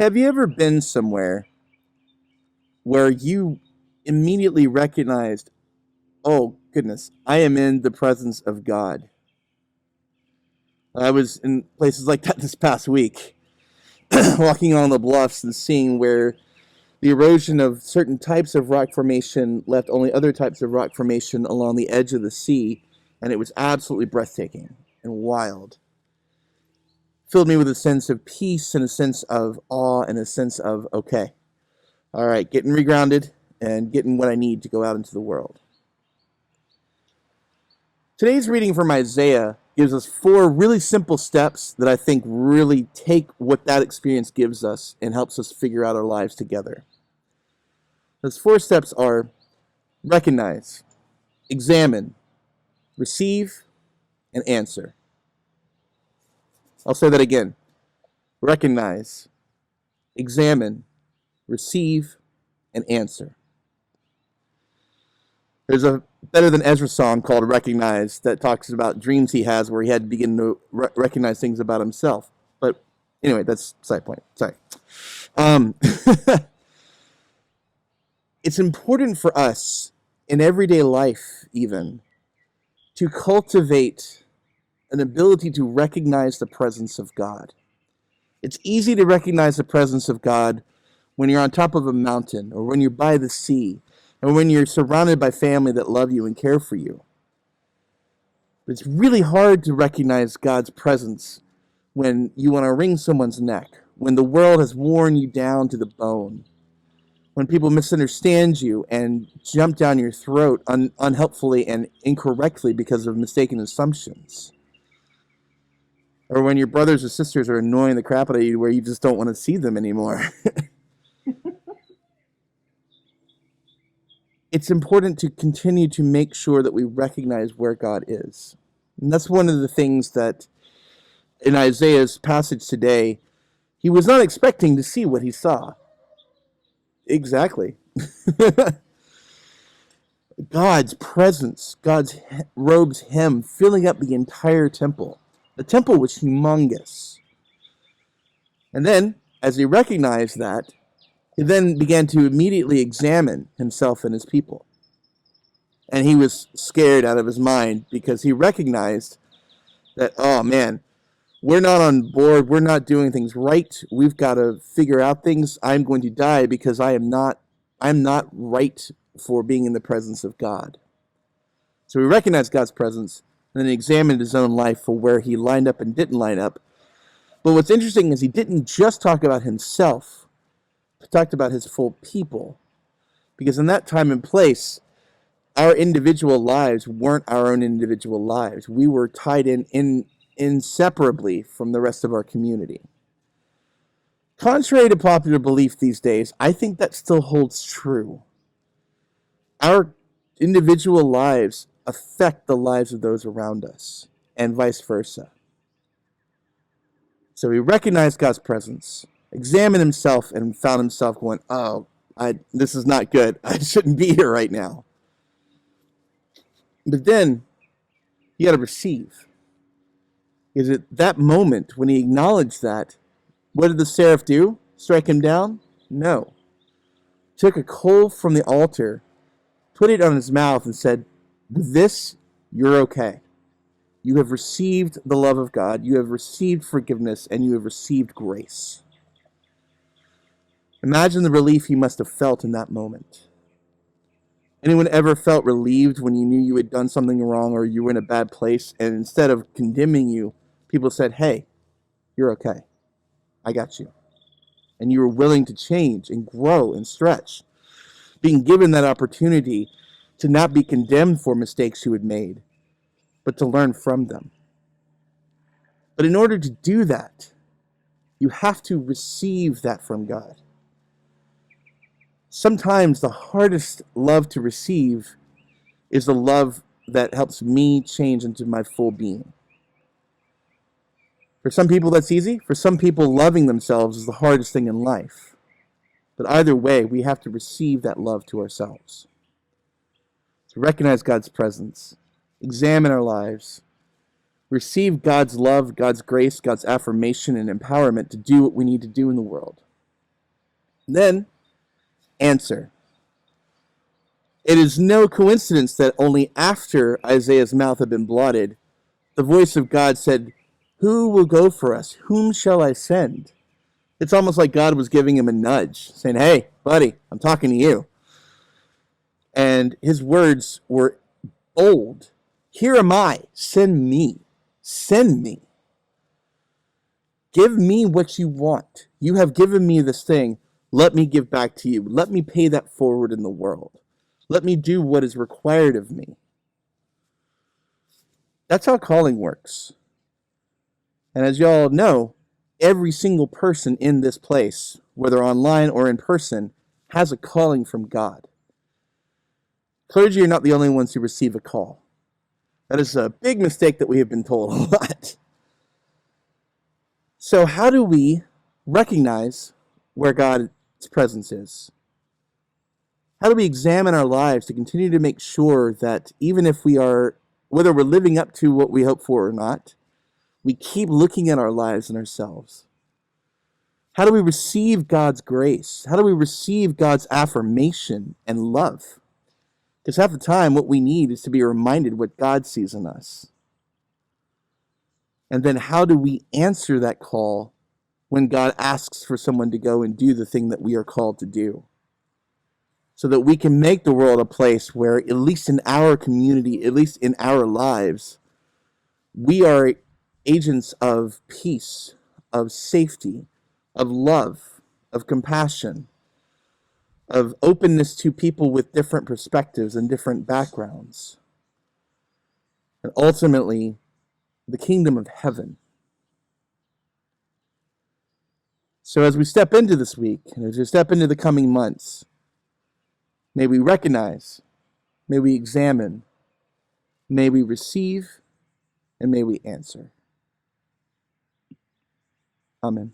Have you ever been somewhere where you immediately recognized, oh goodness, I am in the presence of God? I was in places like that this past week, walking on the bluffs and seeing where the erosion of certain types of rock formation left only other types of rock formation along the edge of the sea, and it was absolutely breathtaking and wild. Filled me with a sense of peace and a sense of awe and a sense of, okay, all right, getting regrounded and getting what I need to go out into the world. Today's reading from Isaiah gives us four really simple steps that I think really take what that experience gives us and helps us figure out our lives together. Those four steps are recognize, examine, receive, and answer. I'll say that again. Recognize, examine, receive, and answer. There's a Better Than Ezra song called Recognize that talks about dreams he has where he had to begin to recognize things about himself. But anyway, that's side point. Sorry. It's important for us in everyday life even to cultivate an ability to recognize the presence of God. It's easy to recognize the presence of God when you're on top of a mountain or when you're by the sea or when you're surrounded by family that love you and care for you. But it's really hard to recognize God's presence when you want to wring someone's neck, when the world has worn you down to the bone, when people misunderstand you and jump down your throat unhelpfully and incorrectly because of mistaken assumptions. Or when your brothers or sisters are annoying the crap out of you where you just don't want to see them anymore. It's important to continue to make sure that we recognize where God is. And that's one of the things that in Isaiah's passage today, he was not expecting to see what he saw. Exactly. God's presence, God's robes hem filling up the entire temple. The temple was humongous. And then, as he recognized that, he then began to immediately examine himself and his people. And he was scared out of his mind because he recognized that, oh man, we're not on board, we're not doing things right, we've got to figure out things, I'm going to die because I'm not right for being in the presence of God. So he recognized God's presence and then he examined his own life for where he lined up and didn't line up. But what's interesting is he didn't just talk about himself, he talked about his full people. Because in that time and place, our individual lives weren't our own individual lives. We were tied in inseparably from the rest of our community. Contrary to popular belief these days, I think that still holds true. Our individual lives affect the lives of those around us, and vice versa. So he recognized God's presence, examined himself, and found himself going, oh, this is not good. I shouldn't be here right now. But then, he had to receive. Because at that moment, when he acknowledged that, what did the seraph do? Strike him down? No. Took a coal from the altar, put it on his mouth, and said, with this, you're okay. You have received the love of God, you have received forgiveness, and you have received grace. Imagine the relief he must have felt in that moment. Anyone ever felt relieved when you knew you had done something wrong or you were in a bad place, and instead of condemning you, people said, hey, you're okay. I got you. And you were willing to change and grow and stretch. Being given that opportunity to not be condemned for mistakes you had made, but to learn from them. But in order to do that, you have to receive that from God. Sometimes the hardest love to receive is the love that helps me change into my full being. For some people, that's easy. For some people, loving themselves is the hardest thing in life. But either way, we have to receive that love to ourselves. To recognize God's presence, examine our lives, receive God's love, God's grace, God's affirmation and empowerment to do what we need to do in the world. Then answer. It is no coincidence that only after Isaiah's mouth had been blotted, the voice of God said, "Who will go for us? Whom shall I send?" It's almost like God was giving him a nudge, saying, "Hey, buddy, I'm talking to you." And his words were bold. "Here am I. Send me. Send me. Give me what you want. You have given me this thing. Let me give back to you. Let me pay that forward in the world. Let me do what is required of me." That's how calling works. And as y'all know, every single person in this place, whether online or in person, has a calling from God. Clergy are not the only ones who receive a call. That is a big mistake that we have been told a lot. So how do we recognize where God's presence is? How do we examine our lives to continue to make sure that even if we are, whether we're living up to what we hope for or not, we keep looking at our lives and ourselves? How do we receive God's grace? How do we receive God's affirmation and love? Because half the time, what we need is to be reminded what God sees in us. And then how do we answer that call when God asks for someone to go and do the thing that we are called to do? So that we can make the world a place where, at least in our community, at least in our lives, we are agents of peace, of safety, of love, of compassion, of openness to people with different perspectives and different backgrounds. And ultimately, the kingdom of heaven. So as we step into this week, and as we step into the coming months, may we recognize, may we examine, may we receive, and may we answer. Amen.